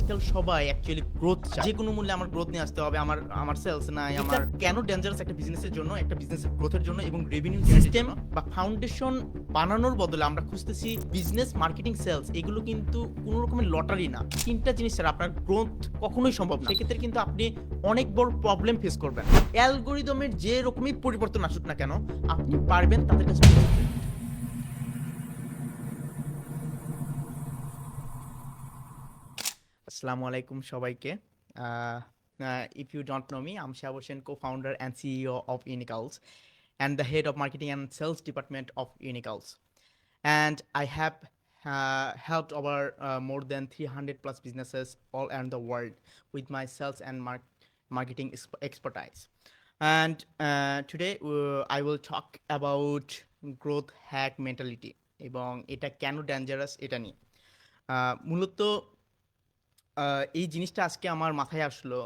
আজকাল সবাই actually growth চায়। যে কোনো মূল্যে আমার গ্রোথ নিয়ে আসতে হবে। আমার সেলস নাই, আমার কেন ডেঞ্জারাস একটা বিজনেসের জন্য, একটা বিজনেসের গ্রোথের জন্য এবং রেভিনিউ সিস্টেম বা ফাউন্ডেশন বানানোর বদলে আমরা খুঁজতেছি বিজনেস, মার্কেটিং, সেলস। এগুলো কিন্তু কোনো রকমের লটারি না। ৩ টা জিনিস ছাড়া আপনার গ্রোথ কখনোই সম্ভব না। সেক্ষেত্রে কিন্তু আপনি অনেক বড় প্রবলেম ফেস করবেন। অ্যালগরিদমের যে রকমই পরিবর্তন আসুক না কেন, আপনি পারবেন তাদের কাছে পৌঁছাতে। আসসালামু আলাইকুম সবাইকে। Uh, if you don't know me, I'm Shahab Hossain, co-founder and CEO of Unicals and the head of marketing and sales department of Unicals. And I have helped over more than 300 plus businesses all around the world with my sales and marketing expertise. And today I will talk about growth hack mentality এবং এটা কেন dangerous এটা নিয়ে মূলত এই জিনিসটা আজকে আমার মাথায় আসলো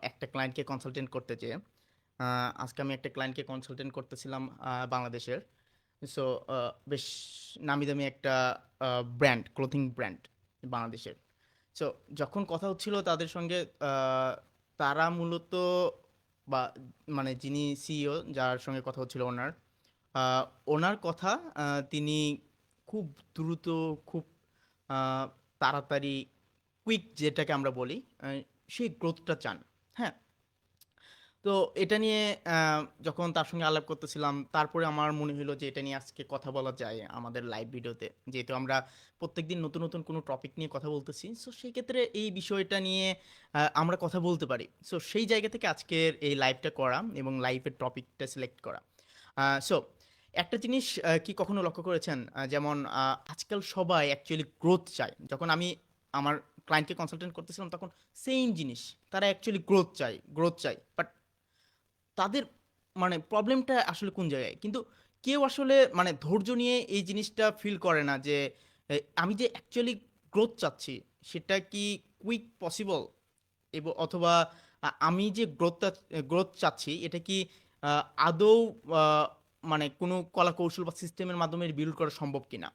একটা ক্লায়েন্টকে কনসালটেন্ট করতে যেয়ে। আজকে আমি একটা ক্লায়েন্টকে কনসালটেন্ট করতেছিলাম বাংলাদেশের। সো বেশ নামি দামি একটা ব্র্যান্ড, ক্লোথিং ব্র্যান্ড বাংলাদেশের। সো যখন কথা হচ্ছিল তাদের সঙ্গে, তারা মূলত বা মানে যিনি সিইও, যার সঙ্গে কথা হচ্ছিল ওনার কথা, তিনি খুব দ্রুত, খুব আহ, তাড়াতাড়ি, কুইক যেটাকে আমরা বলি, সেই গ্রোথটা চান। হ্যাঁ, তো এটা নিয়ে যখন তার সঙ্গে আলাপ করতেছিলাম, তারপরে আমার মনে হলো যে এটা নিয়ে আজকে কথা বলা যায় আমাদের লাইভ ভিডিওতে, যেহেতু আমরা প্রত্যেকদিন নতুন নতুন কোনো টপিক নিয়ে কথা বলতেছি। সো সেই ক্ষেত্রে এই বিষয়টা নিয়ে আমরা কথা বলতে পারি। সো সেই জায়গা থেকে আজকের এই লাইভটা করা এবং লাইভের টপিকটা সিলেক্ট করা। সো একটা জিনিস কি কখনো লক্ষ্য করেছেন, যেমন আজকাল সবাই অ্যাকচুয়ালি গ্রোথ চায়। যখন আমি আমার ক্লায়েন্টকে কনসালটেন্ট করতেছিলাম তখন সেম জিনিস, তারা অ্যাকচুয়ালি গ্রোথ চায়, গ্রোথ চায়, বাট তাদের মানে প্রবলেমটা আসলে কোন জায়গায়? কিন্তু কেউ আসলে মানে ধৈর্য নিয়ে এই জিনিসটা ফিল করে না যে আমি যে অ্যাকচুয়ালি গ্রোথ চাচ্ছি সেটা কি কুইক পসিবল, অথবা আমি যে গ্রোথ চাচ্ছি এটা কি আদৌ আহ, মানে কোনো কলা কৌশল বা সিস্টেমের মাধ্যমে বিল্ড করা সম্ভব কিনা।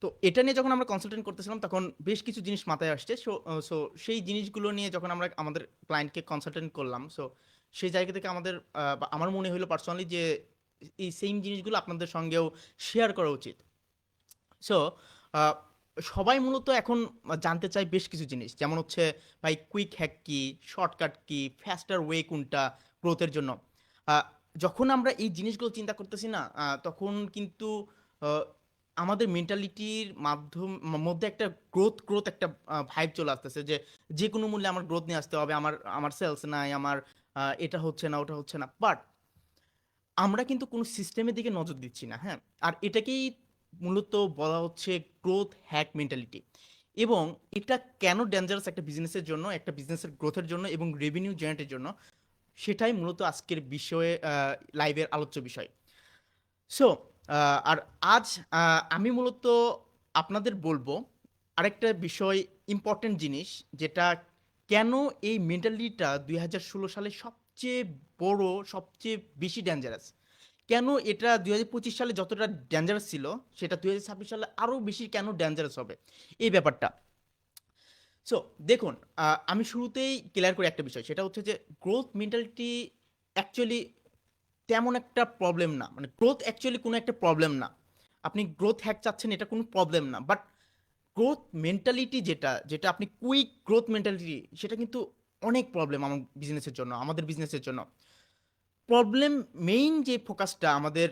তো এটা নিয়ে যখন আমরা কনসালটেন্ট করতেছিলাম তখন বেশ কিছু জিনিস মাথায় আসছে। সো সো সেই জিনিসগুলো নিয়ে যখন আমরা আমাদের ক্লায়েন্টকে কনসালটেন্ট করলাম, সো সেই জায়গা থেকে আমাদের বা আমার মনে হলো পার্সোনালি যে এই সেম জিনিসগুলো আপনাদের সঙ্গেও শেয়ার করা উচিত। সো সবাই মূলত এখন জানতে চায় বেশ কিছু জিনিস, যেমন হচ্ছে ভাই কুইক হ্যাক কি, শর্টকাট কি, ফাস্টার ওয়ে কোনটা গ্রোথের জন্য। আহ, যখন আমরা এই জিনিসগুলো চিন্তা করতেছি না, তখন কিন্তু আহ, আমাদের মেন্টালিটির মধ্যে একটা গ্রোথ গ্রোথ একটা ভাইব চলে আসতেছে যে যে কোনো মূল্যে আমার গ্রোথ নিয়ে আসতে হবে, আমার সেলস নাই, আমার এটা হচ্ছে না, ওটা হচ্ছে না। বাট আমরা কিন্তু কোনো সিস্টেমের দিকে নজর দিচ্ছি না। হ্যাঁ, আর এটাকেই মূলত বলা হচ্ছে গ্রোথ হ্যাক মেন্টালিটি। এবং এটা কেন ডেঞ্জারাস একটা বিজনেসের জন্য, একটা বিজনেসের গ্রোথের জন্য এবং রেভিনিউ জেনারেটের জন্য, সেটাই মূলত আজকের বিষয়ে লাইভের আলোচ্য বিষয়। সো আর আজ আমি মূলত আপনাদের বলবো আরেকটা বিষয়, ইম্পর্টেন্ট জিনিস, যেটা কেন এই মেন্টালিটিটা 2016 সালে সবচেয়ে বড়, সবচেয়ে বেশি ডেঞ্জারাস। কেন এটা 2025 সালে যতটা ডেঞ্জারাস ছিল সেটা 2026 সালে আরও বেশি কেন ডেঞ্জারাস হবে এই ব্যাপারটা। সো দেখুন, আমি শুরুতেই ক্লিয়ার করি একটা বিষয়, সেটা হচ্ছে যে গ্রোথ মেন্টালিটি অ্যাকচুয়ালি তেমন একটা প্রবলেম না। মানে গ্রোথ অ্যাকচুয়ালি কোনো একটা প্রবলেম না। আপনি গ্রোথ হ্যাক চাচ্ছেন, এটা কোনো প্রবলেম না। বাট গ্রোথ মেন্টালিটি যেটা, আপনি কুইক গ্রোথ মেন্টালিটি, সেটা কিন্তু অনেক প্রবলেম আমার বিজনেসের জন্য, আমাদের বিজনেসের জন্য। প্রবলেম মেইন যে ফোকাসটা আমাদের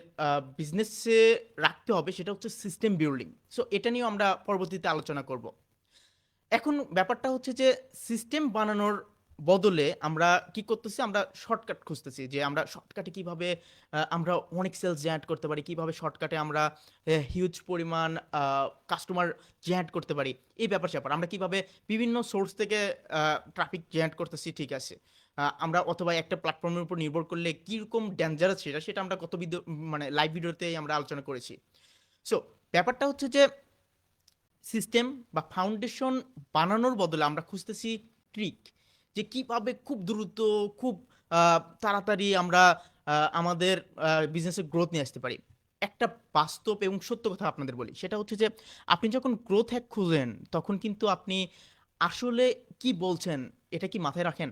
বিজনেসে রাখতে হবে সেটা হচ্ছে সিস্টেম বিল্ডিং। সো এটা নিয়েও আমরা পরবর্তীতে আলোচনা করব। এখন ব্যাপারটা হচ্ছে যে সিস্টেম বানানোর বদলে আমরা কি করতেছি, আমরা শর্টকাট খুঁজতেছি যে আমরা শর্টকাটে কিভাবে আমরা অনেক সেলস জেনারেট করতে পারি, কিভাবে শর্টকাটে আমরা হিউজ পরিমাণ কাস্টমার জেনারেট করতে পারি। এই ব্যাপার স্যাপার আমরা কিভাবে বিভিন্ন সোর্স থেকে ট্রাফিক জেনারেট করতেছি, ঠিক আছে। আমরা অথবা একটা প্ল্যাটফর্মের উপর নির্ভর করলে কীরকম ডেঞ্জারাস সেটা সেটা আমরা গত ভিডিও, মানে লাইভ ভিডিওতেই আমরা আলোচনা করেছি। সো ব্যাপারটা হচ্ছে যে সিস্টেম বা ফাউন্ডেশন বানানোর বদলে আমরা খুঁজতেছি ট্রিক, যে কিভাবে খুব দ্রুত, খুব তাড়াতাড়ি আমরা আমাদের বিজনেসের গ্রোথ নিয়ে আসতে পারি। একটা বাস্তব এবং সত্য কথা আপনাদের বলি, সেটা হচ্ছে যে আপনি যখন গ্রোথ হ্যাক খুঁজেন তখন কিন্তু আপনি আসলে কি বলছেন এটা কি মাথায় রাখেন?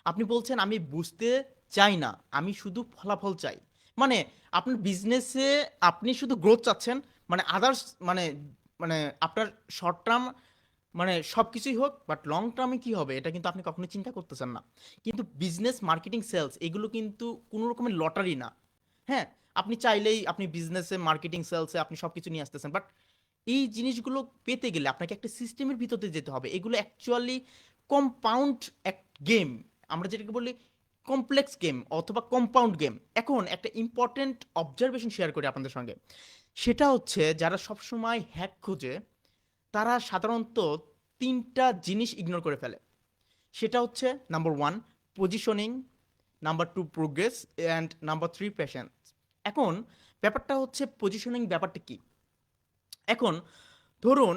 আপনি বলছেন আমি বুঝতে চাই না, আমি শুধু ফলাফল চাই। মানে আপনার বিজনেসে আপনি শুধু গ্রোথ চাচ্ছেন, মানে আদার্স মানে মানে আপনার শর্ট টার্ম মানে সবকিছুই হোক, বাট লং টার্মে কি হবে এটা কিন্তু আপনি কখনোই চিন্তা করতেছেন না। কিন্তু বিজনেস, মার্কেটিং, সেলস এগুলো কিন্তু কোনো রকমের লটারি না। হ্যাঁ, আপনি চাইলেই আপনি বিজনেসে, মার্কেটিং, সেলসে আপনি সবকিছু নিয়ে আসতেছেন, বাট এই জিনিসগুলো পেতে গেলে আপনাকে একটা সিস্টেমের ভিতরে যেতে হবে। এগুলো অ্যাকচুয়ালি কম্পাউন্ড এক গেম, আমরা যেটাকে বলি কমপ্লেক্স গেম অথবা কম্পাউন্ড গেম। এখন একটা ইম্পর্টেন্ট অবজারভেশন শেয়ার করি আপনাদের সঙ্গে, সেটা হচ্ছে যারা সবসময় হ্যাক খোঁজে তারা সাধারণত তিনটা জিনিস ইগনোর করে ফেলে। সেটা হচ্ছে number one positioning, number to progress, and number three passion. এখন ব্যাপারটা হচ্ছে পজিশনিং ব্যাপারটা কি। এখন ধরুন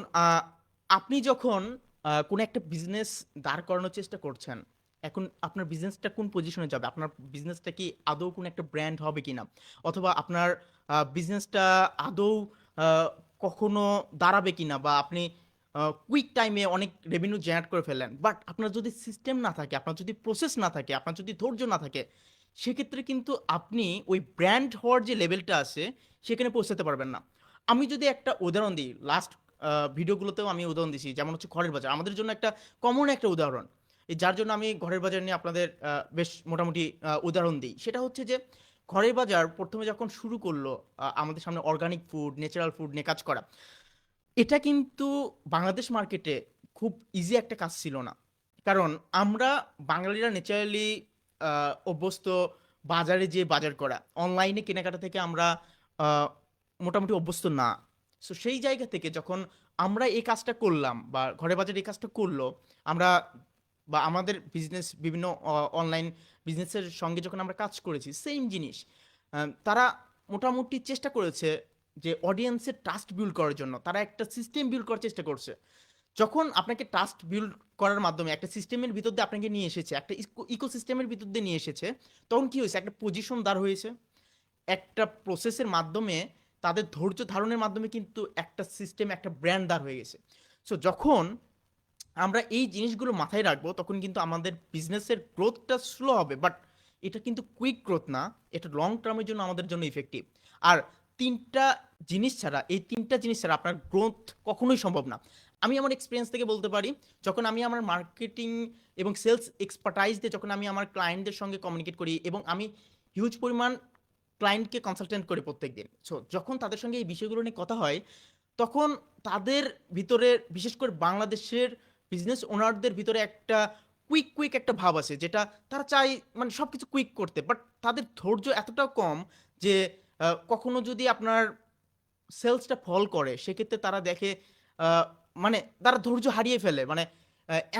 আপনি যখন কোনো একটা বিজনেস দাঁড় করানোর চেষ্টা করছেন, এখন আপনার বিজনেসটা কোন পজিশনে যাবে, আপনার বিজনেসটা কি আদৌ কোনো একটা ব্র্যান্ড হবে কিনা, অথবা আপনার বিজনেসটা আদৌ আহ, কখনো দাঁড়াবে কিনা, বা আপনি কুইক টাইমে অনেক রেভিনিউ জেনারেট করে ফেললেন, বাট আপনার যদি সিস্টেম না থাকে, আপনার যদি প্রসেস না থাকে, আপনার যদি ধৈর্য না থাকে, সেক্ষেত্রে কিন্তু আপনি ওই ব্র্যান্ড হওয়ার যে লেভেলটা আছে সেখানে পৌঁছাতে পারবেন না। আমি যদি একটা উদাহরণ দিই, লাস্ট ভিডিওগুলোতেও আমি উদাহরণ দিছি, যেমন হচ্ছে ঘরের বাজার আমাদের জন্য একটা কমন একটা উদাহরণ, এই যার জন্য আমি ঘরের বাজার নিয়ে আপনাদের বেশ মোটামুটি উদাহরণ দিই। সেটা হচ্ছে যে ঘরের বাজার প্রথমে যখন শুরু করলো আমাদের সামনে অর্গানিক ফুড, ন্যাচারাল ফুড নিয়ে কাজ করা, এটা কিন্তু বাংলাদেশ মার্কেটে খুব ইজি একটা কাজ ছিল না। কারণ আমরা বাঙালিরা ন্যাচারালি অভ্যস্ত বাজারে যে বাজার করা, অনলাইনে কেনাকাটা থেকে আমরা আহ, মোটামুটি অভ্যস্ত না। সো সেই জায়গা থেকে যখন আমরা এই কাজটা করলাম বা ঘরে বাজারে এই কাজটা করলো, আমরা বা আমাদের বিজনেস বিভিন্ন অনলাইন বিজনেসের সঙ্গে যখন আমরা কাজ করেছি সেম জিনিস, তারা মোটামুটি চেষ্টা করেছে যে অডিয়েন্সের ট্রাস্ট বিল্ড করার জন্য তারা একটা সিস্টেম বিল্ড করার চেষ্টা করছে। যখন আপনাকে ট্রাস্ট বিল্ড করার মাধ্যমে একটা সিস্টেমের ভিতর দিয়ে আপনাকে নিয়ে এসেছে, একটা ইকোসিস্টেমের ভিতর দিয়ে নিয়ে এসেছে, তখন কি হয়েছে, একটা পজিশন দাঁড় হয়েছে, একটা প্রসেসের মাধ্যমে, তাদের ধৈর্য ধারণের মাধ্যমে কিন্তু একটা সিস্টেম, একটা ব্র্যান্ড দাঁড় হয়ে গেছে। সো যখন আমরা এই জিনিসগুলো মাথায় রাখবো তখন কিন্তু আমাদের বিজনেসের গ্রোথটা স্লো হবে, বাট এটা কিন্তু কুইক গ্রোথ না, এটা লং টার্মের জন্য আমাদের জন্য ইফেক্টিভ। আর তিনটা জিনিস ছাড়া, এই তিনটা জিনিস ছাড়া আপনার গ্রোথ কখনোই সম্ভব না। আমি আমার এক্সপিরিয়েন্স থেকে বলতে পারি, যখন আমি আমার মার্কেটিং এবং সেলস এক্সপার্টাইজ দিয়ে যখন আমি আমার ক্লায়েন্টদের সঙ্গে কমিউনিকেট করি, এবং আমি হিউজ পরিমাণ ক্লায়েন্টকে কনসালটেন্ট করি প্রত্যেক দিন, সো যখন তাদের সঙ্গে এই বিষয়গুলো নিয়ে কথা হয়, তখন তাদের ভিতরে, বিশেষ করে বাংলাদেশের বিজনেস ওনারদের ভিতরে একটা কুইক একটা ভাব আছে, যেটা তারা চায় মানে সব কিছু কুইক করতে, বাট তাদের ধৈর্য এতটাও কম যে কখনো যদি আপনার সেলসটা ফল করে সেক্ষেত্রে তারা দেখে আহ, মানে তারা ধৈর্য হারিয়ে ফেলে, মানে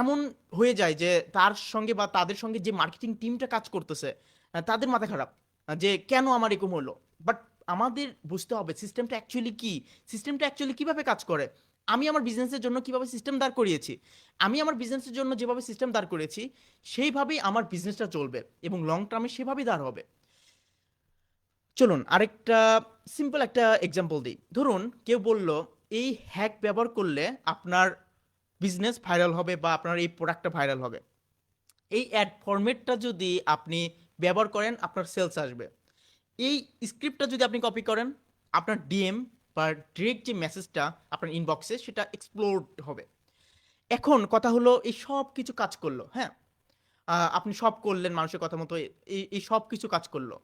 এমন হয়ে যায় যে তার সঙ্গে বা তাদের সঙ্গে যে মার্কেটিং টিমটা কাজ করতেছে তাদের মাথা খারাপ, যে কেন আমার এরকম হলো। বাট আমাদের বুঝতে হবে সিস্টেমটা অ্যাকচুয়ালি কি, সিস্টেমটা অ্যাকচুয়ালি কিভাবে কাজ করে। আমি আমার বিজনেসের জন্য কিভাবে সিস্টেম দাঁড় করিয়েছি, আমি আমার বিজনেসের জন্য যেভাবে সিস্টেম দাঁড় করেছি সেইভাবেই আমার বিজনেসটা চলবে এবং লং টার্মে সেভাবেই দাঁড় হবে। চলুন আরেকটা সিম্পল একটা এক্সাম্পল দিই। ধরুন কেউ বলল এই হ্যাক ব্যবহার করলে আপনার বিজনেস ভাইরাল হবে বা আপনার এই প্রোডাক্টটা ভাইরাল হবে। এই অ্যাড ফরম্যাটটা যদি আপনি ব্যবহার করেন আপনার সেলস আসবে। এই স্ক্রিপ্টটা যদি আপনি কপি করেন আপনার ডিএম বা ডিরেক্ট যে মেসেজটা আপনার ইনবক্সে সেটা এক্সপ্লোড হবে। এখন কথা হলো এই সব কিছু কাজ করলো, হ্যাঁ, আপনি সব করলেন মানুষের কথা মতো, এই সব কিছু কাজ করলো,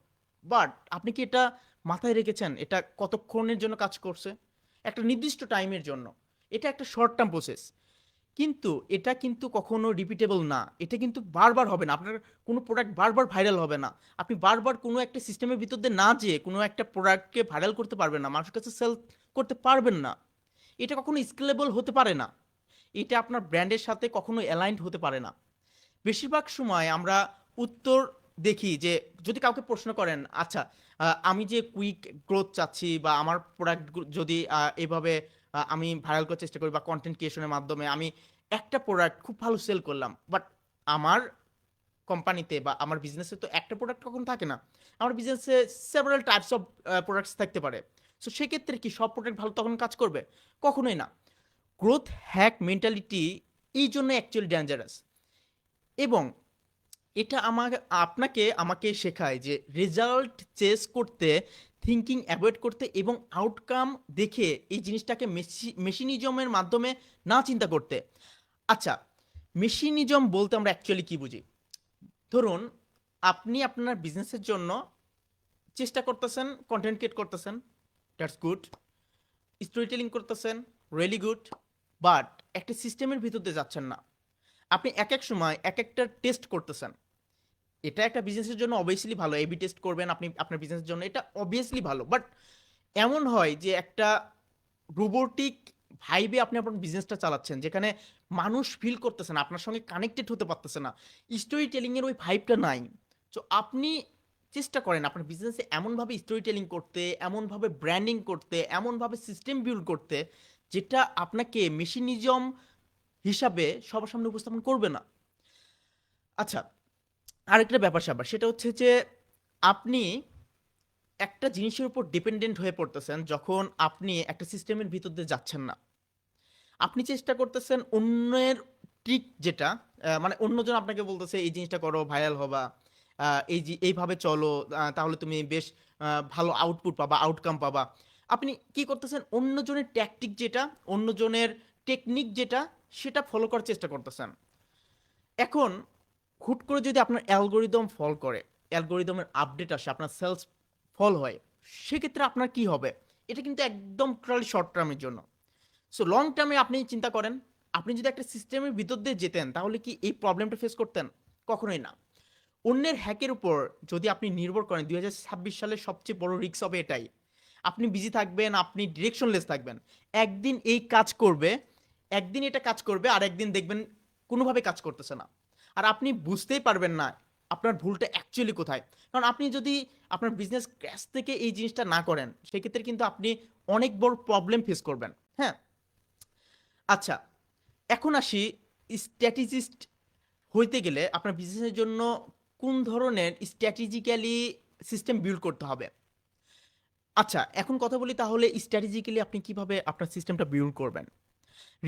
বাট আপনি কি এটা মাথায় রেখেছেন এটা কতক্ষণের জন্য কাজ করছে? একটা নির্দিষ্ট টাইমের জন্য। এটা একটা শর্ট টার্ম প্রসেস, কিন্তু এটা কিন্তু কখনো রিপিটেবল না, এটা কিন্তু বারবার হবে না, আপনার কোনো প্রোডাক্ট বারবার ভাইরাল হবে না, আপনি বারবার কোনো একটা সিস্টেমের ভিতর দিয়ে না যেয়ে কোনো একটা প্রোডাক্টকে ভাইরাল করতে পারবেন না, মানুষের কাছে সেল করতে পারবেন না। এটা কখনো স্কেলেবল হতে পারে না, এটা আপনার ব্র্যান্ডের সাথে কখনো অ্যালাইন্ড হতে পারে না। বেশিরভাগ সময় আমরা উত্তর দেখি যে যদি কাউকে প্রশ্ন করেন, আচ্ছা আমি যে কুইক গ্রোথ চাচ্ছি বা আমার প্রোডাক্ট যদি এভাবে আমি ভাইরাল করার চেষ্টা করি বা কন্টেন্ট ক্রিয়েশনের মাধ্যমে আমি একটা প্রোডাক্ট খুব ভালো সেল করলাম, বাট আমার কোম্পানিতে বা আমার বিজনেসে তো একটা প্রোডাক্ট কখন থাকে না, আমার বিজনেসে সেভারাল টাইপস অফ প্রোডাক্টস থাকতে পারে। সো সেক্ষেত্রে কি সব প্রোডাক্ট ভালো তখন কাজ করবে? কখনোই না। গ্রোথ হ্যাক মেন্টালিটি এই জন্য অ্যাকচুয়ালি ডেঞ্জারাস। এবং এটা আমাকে শেখায় যে রেজাল্ট চেস করতে, থিঙ্কিং অ্যাভয়েড করতে এবং আউটকাম দেখে এই জিনিসটাকে মেশিনিজমের মাধ্যমে না চিন্তা করতে। আচ্ছা, মেশিনিজম বলতে আমরা অ্যাকচুয়ালি কি বুঝি? ধরুন, আপনি আপনার বিজনেসের জন্য চেষ্টা করতেছেন, কন্টেন্ট ক্রিয়েট করতেছেন, দ্যাটস গুড। স্টোরি টেলিং করতেছেন, রিয়েলি গুড। বাট একটা সিস্টেমের ভিতর দিয়ে যাচ্ছেন না। আপনি এক এক সময় এক একটা টেস্ট করতেছেন। এটা একটা বিজনেসের জন্য অবভিয়াসলি ভালো, এবি টেস্ট করবেন আপনি আপনার বিজনেসের জন্য, এটা অবভিয়াসলি ভালো। বাট এমন হয় যে একটা রোবোটিক ভাইবে আপনি আপনার বিজনেসটা চালাচ্ছেন, যেখানে মানুষ ফিল করতেছে না, আপনার সঙ্গে কানেক্টেড হতে পারতেছে না, স্টোরি টেলিং এর ওই ভাইবটা নাই। তো আপনি চেষ্টা করেন আপনার বিজনেসে এমনভাবে স্টোরি টেলিং করতে, এমনভাবে ব্র্যান্ডিং করতে, এমনভাবে সিস্টেম বিল্ড করতে, যেটা আপনাকে মেশিনিজম হিসাবে সবার সামনে উপস্থাপন করবে না। আচ্ছা, আরেকটা ব্যাপার স্যাপার সেটা হচ্ছে যে আপনি একটা জিনিসের উপর ডিপেন্ডেন্ট হয়ে পড়তেছেন যখন আপনি একটা সিস্টেমের ভিতর দিয়ে যাচ্ছেন না। আপনি চেষ্টা করতেছেন অন্যের ট্রিক, যেটা মানে অন্যজন আপনাকে বলতেছে এই জিনিসটা করো, ভাইরাল হবা, এই যে এইভাবে চলো, তাহলে তুমি বেশ ভালো আউটপুট পাবা, আউটকাম পাবা। আপনি কি করতেছেন? অন্যজনের ট্যাকটিক যেটা, অন্যজনের টেকনিক যেটা, সেটা ফলো করার চেষ্টা করতেছেন। এখন হুট করে যদি আপনার অ্যালগোরিদম ফল করে, অ্যালগোরিদমের আপডেট আসে, আপনার সেলস ফল হয়, সেক্ষেত্রে আপনার কি হবে? এটা কিন্তু একদম টোটালি শর্ট টার্মের জন্য। সো লং টার্মে আপনি চিন্তা করেন, আপনি যদি একটা সিস্টেমের ভিতর দিয়ে যেতেন, তাহলে কি এই প্রবলেমটা ফেস করতেন? কখনোই না। অন্যের হ্যাকের উপর যদি আপনি নির্ভর করেন, 2026 সালের সবচেয়ে বড় রিস্ক হবে এটাই। আপনি বিজি থাকবেন, আপনি ডিরেকশনলেস থাকবেন। একদিন এই কাজ করবে, একদিন এটা কাজ করবে, আর একদিন দেখবেন কোনোভাবে কাজ করতেছে না। আর আপনি বুঝতেই পারবেন না আপনার ভুলটা অ্যাকচুয়ালি কোথায়। কারণ আপনি যদি আপনার বিজনেস ক্র্যাশ থেকে এই জিনিসটা না করেন, সেক্ষেত্রে কিন্তু আপনি অনেক বড় প্রবলেম ফেস করবেন। হ্যাঁ, আচ্ছা, এখন আসি, স্ট্র্যাটেজিস্ট হইতে গেলে আপনার বিজনেসের জন্য কোন ধরনের স্ট্র্যাটেজিক্যালি সিস্টেম বিল্ড করতে হবে। আচ্ছা, এখন কথা বলি তাহলে স্ট্র্যাটেজিক্যালি আপনি কিভাবে আপনার সিস্টেমটা বিল্ড করবেন।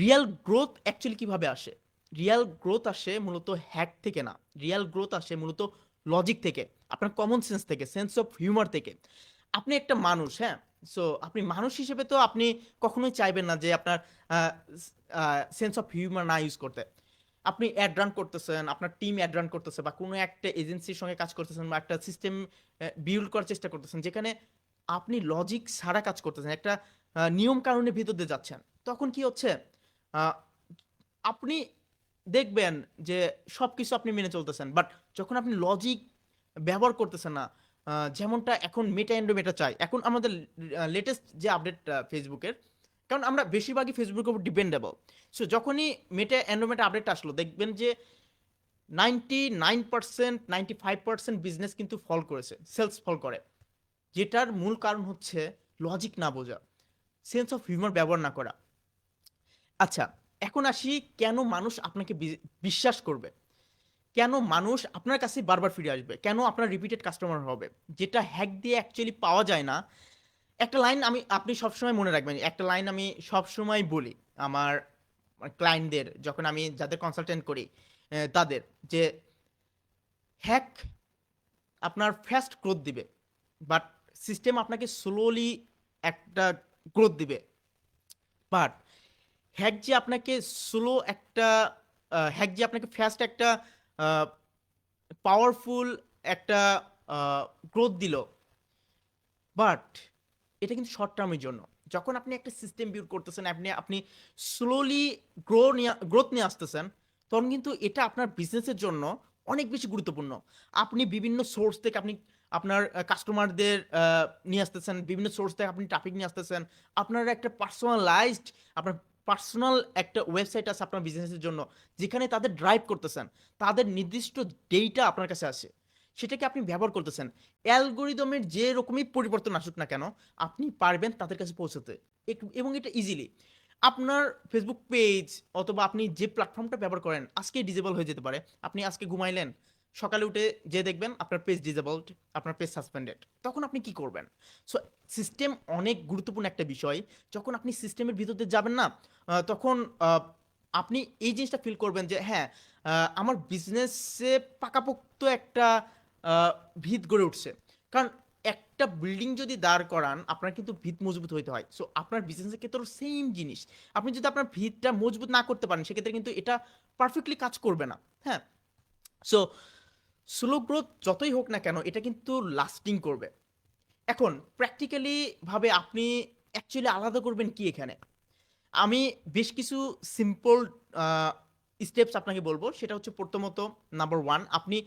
রিয়াল গ্রোথ অ্যাকচুয়ালি কিভাবে আসে? রিয়াল গ্রোথ আসে মূলত হ্যাক থেকে না। রিয়াল গ্রোথ আসে মূলত লজিক থেকে, আপনার কমন সেন্স থেকে, সেন্স অফ হিউমার থেকে। আপনি একটা মানুষ, হ্যাঁ? সো আপনি মানুষ হিসেবে তো আপনি কখনোই চাইবেন না যে আপনার সেন্স অফ হিউমার না ইউজ করতে। আপনি অ্যাড রান করতেছেন, আপনার টিম অ্যাড রান করতেছে, বা কোনো একটা এজেন্সির সঙ্গে কাজ করতেছেন, বা একটা সিস্টেম বিল্ড করার চেষ্টা করতেছেন, যেখানে আপনি লজিক ছাড়া কাজ করতেছেন, একটা নিয়ম কানুনের ভিতর দিয়ে যাচ্ছেন। তখন কি হচ্ছে? আহ, আপনি দেখবেন যে সবকিছু আপনি মেনে চলতেছেন, বাট যখন আপনি লজিক ব্যবহার করতেছেন না, যেমনটা এখন মেটা এন্ডোমেটা চাই, এখন আমাদের লেটেস্ট যে আপডেট ফেসবুকের, কারণ আমরা বেশিরভাগই ফেসবুকের উপর ডিপেন্ডেবল। সো যখনই মেটা এন্ডোমেটা আপডেট আসলো, দেখবেন যে 99%, 95% বিজনেস কিন্তু ফল করেছে, সেলস ফল করে। যেটার মূল কারণ হচ্ছে লজিক না বোঝা, সেন্স অফ হিউমার ব্যবহার না করা। আচ্ছা, এখন আসি কেন মানুষ আপনাকে বিশ্বাস করবে, কেন মানুষ আপনার কাছে বারবার ফিরে আসবে, কেন আপনার রিপিটেড কাস্টমার হবে, যেটা হ্যাক দিয়ে অ্যাকচুয়ালি পাওয়া যায় না। একটা লাইন আপনি সবসময় মনে রাখবেন, একটা লাইন আমি সবসময় বলি আমার ক্লায়েন্টদের, যখন আমি যাদের কনসালটেন্ট করি তাদের, যে হ্যাক আপনার ফাস্ট গ্রোথ দিবে, বাট সিস্টেম আপনাকে স্লোলি একটা গ্রোথ দিবে। বাট হ্যাক যে আপনাকে স্লো একটা হ্যাক যে আপনাকে ফাস্ট একটা পাওয়ারফুল একটা গ্রোথ দিল, বাট এটা কিন্তু শর্ট টার্মের জন্য। যখন আপনি একটা সিস্টেম বিল্ড করতেছেন, আপনি আপনি স্লোলি গ্রোথ নিয়ে আসতেছেন, তখন কিন্তু এটা আপনার বিজনেসের জন্য অনেক বেশি গুরুত্বপূর্ণ। আপনি বিভিন্ন সোর্স থেকে আপনি আপনার কাস্টমারদের নিয়ে আসতেছেন, বিভিন্ন সোর্স থেকে আপনি ট্রাফিক নিয়ে আসতেছেন। আপনার একটা পার্সোনালাইজড, আপনার পার্সোনাল একটা ওয়েবসাইট আছে আপনার বিজনেসের জন্য, যেখানে তাদের ড্রাইভ করতেছেন, তাদের নির্দিষ্ট ডেটা আপনার কাছে আসে, সেটাকে আপনি ব্যবহার করতেছেন। অ্যালগোরিদমের যে রকমই পরিবর্তন আসুক না কেন, আপনি পারবেন তাদের কাছে পৌঁছতে, এবং এটা ইজিলি। আপনার ফেসবুক পেজ অথবা আপনি যে প্ল্যাটফর্মটা ব্যবহার করেন আজকে ডিজেবল হয়ে যেতে পারে। আপনি আজকে ঘুমাইলেন, সকালে উঠে যে দেখবেন আপনার পেজ ডিজেবলড, আপনার পেজ সাসপেন্ডেড, তখন আপনি কি করবেন? সো সিস্টেম অনেক গুরুত্বপূর্ণ একটা বিষয়। যখন আপনি সিস্টেমের ভিতর দিয়ে যাবেন না, তখন আপনি এই জিনিসটা ফিল করবেন যে হ্যাঁ, আমার বিজনেসে পাকাপোক্ত একটা আহ, ভিত গড়ে উঠছে। কারণ একটা বিল্ডিং যদি দাঁড় করান, আপনার কিন্তু ভিত মজবুত হইতে হয়। সো আপনার বিজনেসের ক্ষেত্রেও সেম জিনিস। আপনি যদি আপনার ভিতটা মজবুত না করতে পারেন, সেক্ষেত্রে কিন্তু এটা পারফেক্টলি কাজ করবে না। হ্যাঁ। সো স্লো গ্রোথ যতই হোক না কেন, এটা কিন্তু লাস্টিং করবে। এখন প্র্যাকটিক্যালি ভাবে আপনি অ্যাকচুয়ালি আলাদা করবেন কি এখানে? আমি বেশ কিছু সিম্পল স্টেপস আপনাকে বলবো। সেটা হচ্ছে প্রথমত, নাম্বার ওয়ান, আপনি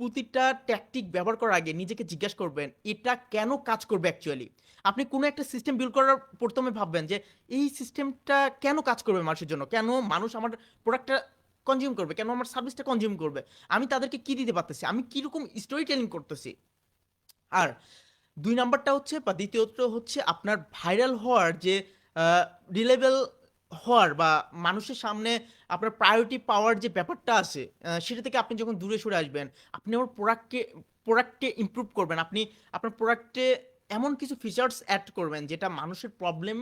প্রতিটা ট্যাকটিক ব্যবহার করার আগে নিজেকে জিজ্ঞাসা করবেন এটা কেন কাজ করবে অ্যাকচুয়ালি। আপনি কোনো একটা সিস্টেম বিল্ড করার প্রথমে ভাববেন যে এই সিস্টেমটা কেন কাজ করবে মানুষের জন্য, কেন মানুষ আমার প্রোডাক্টটা কনজিউম করবে, কেন আমার সার্ভিসটা কনজিউম করবে, আমি তাদেরকে কি দিতে পারতেছি, আমি কিরকম স্টোরি টেলিং করতেছি। আর দুই নাম্বারটা হচ্ছে বা দ্বিতীয়ত হচ্ছে আপনার ভাইরাল হওয়ার যে রিলেবল হওয়ার বা মানুষের সামনে আপনার প্রায়োরিটি পাওয়ার যে ব্যাপারটা আছে, সেটা থেকে আপনি যখন দূরে সরে আসবেন, আপনি আমার প্রোডাক্টকে ইমপ্রুভ করবেন, আপনি আপনার প্রোডাক্টে এমন কিছু ফিচার্স অ্যাড করবেন যেটা মানুষের প্রবলেম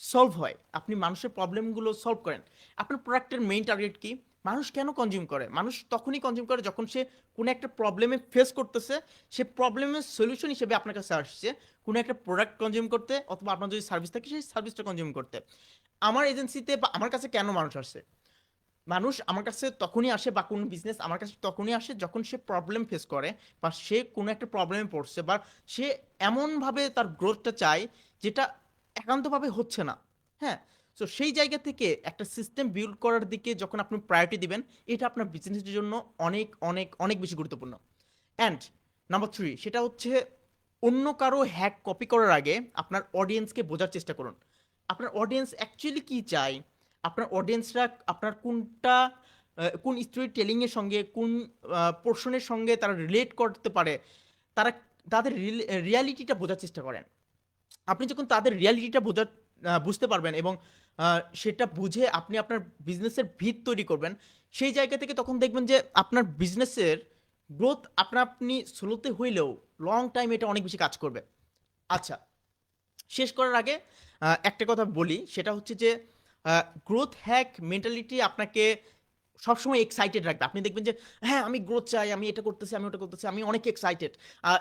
সলভ হয়, আপনি মানুষের প্রবলেমগুলো সলভ করেন। আপনার প্রোডাক্টের মেইন টার্গেট কি? মানুষ কেন কনজিউম করে? মানুষ তখনই কনজিউম করে যখন সে কোনো একটা প্রবলেমে ফেস করতেছে, সে প্রবলেমের সলিউশন হিসেবে আপনার কাছে আসছে কোনো একটা প্রোডাক্ট কনজিউম করতে, অথবা আপনার যদি সার্ভিস থাকে সেই সার্ভিসটা কনজিউম করতে। আমার এজেন্সিতে বা আমার কাছে কেন মানুষ আসছে? মানুষ আমার কাছে তখনই আসে বা কোনো বিজনেস আমার কাছে তখনই আসে যখন সে প্রবলেম ফেস করে, বা সে কোনো একটা প্রবলেমে পড়ছে, বা সে এমনভাবে তার গ্রোথটা চায় যেটা একান্তভাবে হচ্ছে না। হ্যাঁ। তো সেই জায়গা থেকে একটা সিস্টেম বিল্ড করার দিকে যখন আপনি প্রায়োরিটি দিবেন, এটা আপনার বিজনেসের জন্য অনেক অনেক অনেক বেশি গুরুত্বপূর্ণ। অ্যান্ড নাম্বার থ্রি, সেটা হচ্ছে অন্য কারো হ্যাক কপি করার আগে আপনার অডিয়েন্সকে বোঝার চেষ্টা করুন। আপনার অডিয়েন্স অ্যাকচুয়ালি কি চায়, আপনার অডিয়েন্সরা আপনার কোনটা কোন স্টোরি টেলিং এর সঙ্গে, কোন পোর্শনের সঙ্গে তারা রিলেট করতে পারে, তারা তাদের রিয়ালিটিটা বোঝার চেষ্টা করেন। আপনি যখন তাদের রিয়ালিটিটা বুঝতে পারবেন এবং সেটা বুঝে আপনি আপনার বিজনেসের ভিত তৈরি করবেন, সেই জায়গা থেকে তখন দেখবেন যে আপনার বিজনেসের গ্রোথ আপনি স্লোতে হইলেও লং টাইম এটা অনেক বেশি কাজ করবে। আচ্ছা, শেষ করার আগে একটা কথা বলি, সেটা হচ্ছে যে গ্রোথ হ্যাক মেন্টালিটি আপনাকে সবসময় এক্সাইটেড রাখবে। আপনি দেখবেন যে হ্যাঁ, আমি গ্রোথ চাই, আমি এটা করতেছি, আমি ওটা করতেছি, আমি অনেক এক্সাইটেড।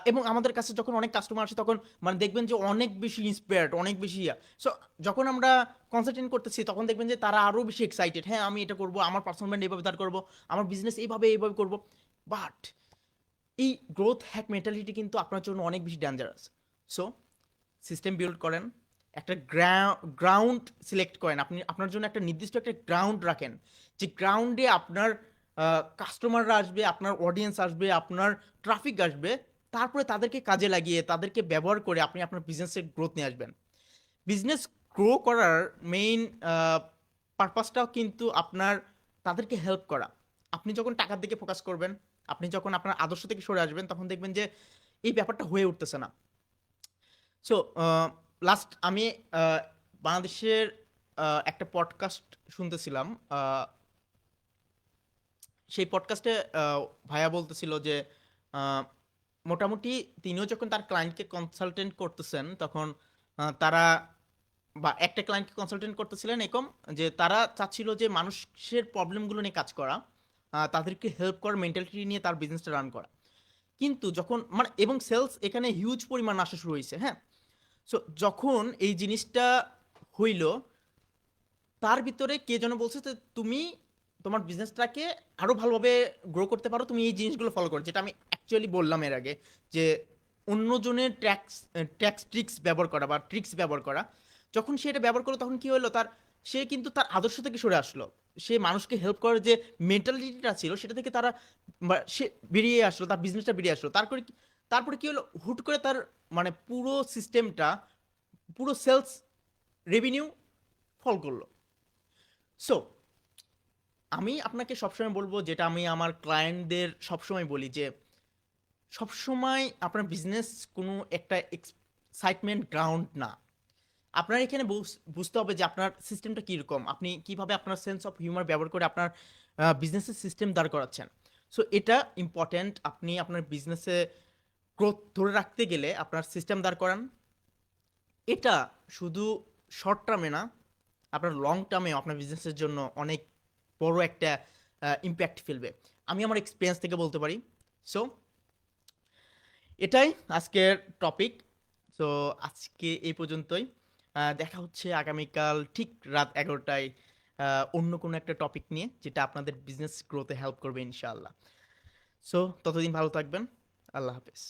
এবং আমাদের কাছে যখন অনেক কাস্টমার আসে তখন মানে দেখবেন যে অনেক বেশি ইন্সপায়ার্ড, অনেক বেশি সো যখন আমরা কনসালটেন্ট করতেছি তখন দেখবেন যে তারা আরও বেশি এক্সাইটেড, হ্যাঁ আমি এটা করবো, আমার পার্সোনাল ব্র্যান্ড এইভাবে দাঁড় করবো, আমার বিজনেস এইভাবে এইভাবে করবো। বাট এই গ্রোথ হ্যাক মেন্টালিটি কিন্তু আপনার জন্য অনেক বেশি ডেঞ্জারাস। সো সিস্টেম বিল্ড করেন, একটা গ্রাউন্ড সিলেক্ট করেন, আপনি আপনার জন্য একটা নির্দিষ্ট একটা গ্রাউন্ড রাখেন, যে গ্রাউন্ডে আপনার কাস্টমাররা আসবে, আপনার অডিয়েন্স আসবে, আপনার ট্রাফিক আসবে। তারপরে তাদেরকে কাজে লাগিয়ে তাদেরকে ব্যবহার করে আপনি আপনার বিজনেসের গ্রোথ নিয়ে আসবেন। বিজনেস গ্রো করার মেইন পারপাসটাও কিন্তু আপনার তাদেরকে হেল্প করা। আপনি যখন টাকার দিকে ফোকাস করবেন, আপনি যখন আপনার আদর্শ থেকে সরে আসবেন, তখন দেখবেন যে এই ব্যাপারটা হয়ে উঠতেছে না। সো লাস্ট আমি আহ, বাংলাদেশের একটা পডকাস্ট শুনতেছিলাম। আহ, সেই পডকাস্টে ভাইয়া বলতেছিল যে আহ, মোটামুটি তিনিও যখন তার ক্লায়েন্টকে কনসালটেন্ট করতেছেন তখন তারা বা একটা ক্লায়েন্টকে কনসালটেন্ট করতেছিলেন এরকম, যে তারা চাচ্ছিল যে মানুষের প্রবলেমগুলো নিয়ে কাজ করা, তাদেরকে হেল্প করার মেন্টালিটি নিয়ে তার বিজনেসটা রান করা। কিন্তু যখন মানে এবং সেলস এখানে হিউজ পরিমাণ আসা শুরু হয়েছে। হ্যাঁ। সো যখন এই জিনিসটা হইল, তার ভিতরে কে যেন বলছে যে তুমি তোমার বিজনেসটাকে আরো ভালোভাবে গ্রো করতে পারো তুমি এই জিনিসগুলো ফলো করো, যেটা আমি অ্যাকচুয়ালি বললাম এর আগে, যে অন্যজনের ট্যাক্স ট্রিক্স ব্যবহার করা বা ট্রিক্স ব্যবহার করা। যখন সে এটা ব্যবহার করলো তখন কি হলো, সে কিন্তু তার আদর্শ থেকে সরে আসলো। সে মানুষকে হেল্প করার যে মেন্টালিটিটা ছিল সেটা থেকে সে বেরিয়ে আসলো, তার বিজনেসটা বেরিয়ে আসলো। তারপরে কি হলো, হুট করে তার মানে পুরো সিস্টেমটা, পুরো সেলস রেভিনিউ ফল করলো। সো আমি আপনাকে সবসময় বলবো, যেটা আমি আমার ক্লায়েন্টদের সবসময় বলি, যে সবসময় আপনার বিজনেস কোনো একটা এক্সাইটমেন্ট গ্রাউন্ড না। আপনার এখানে বুঝতে হবে যে আপনার সিস্টেমটা কীরকম, আপনি কিভাবে আপনার সেন্স অফ হিউমার ব্যবহার করে আপনার বিজনেসের সিস্টেম দাঁড় করাচ্ছেন। সো এটা ইম্পর্ট্যান্ট। আপনি আপনার বিজনেসে গ্রোথ ধরে রাখতে গেলে আপনার সিস্টেম দাঁড় করান। এটা শুধু শর্ট টার্মে না, আপনার লং টার্মেও আপনার বিজনেসের জন্য অনেক বড় একটা ইম্প্যাক্ট ফেলবে। আমি আমার এক্সপিরিয়েন্স থেকে বলতে পারি। সো এটাই আজকের টপিক। সো আজকে এই পর্যন্তই। দেখা হচ্ছে আগামীকাল ঠিক রাত 11টায় অন্য কোনো একটা টপিক নিয়ে, যেটা আপনাদের বিজনেস গ্রোথে হেল্প করবে ইনশাআল্লাহ। সো ততদিন ভালো থাকবেন। আল্লাহ হাফেজ।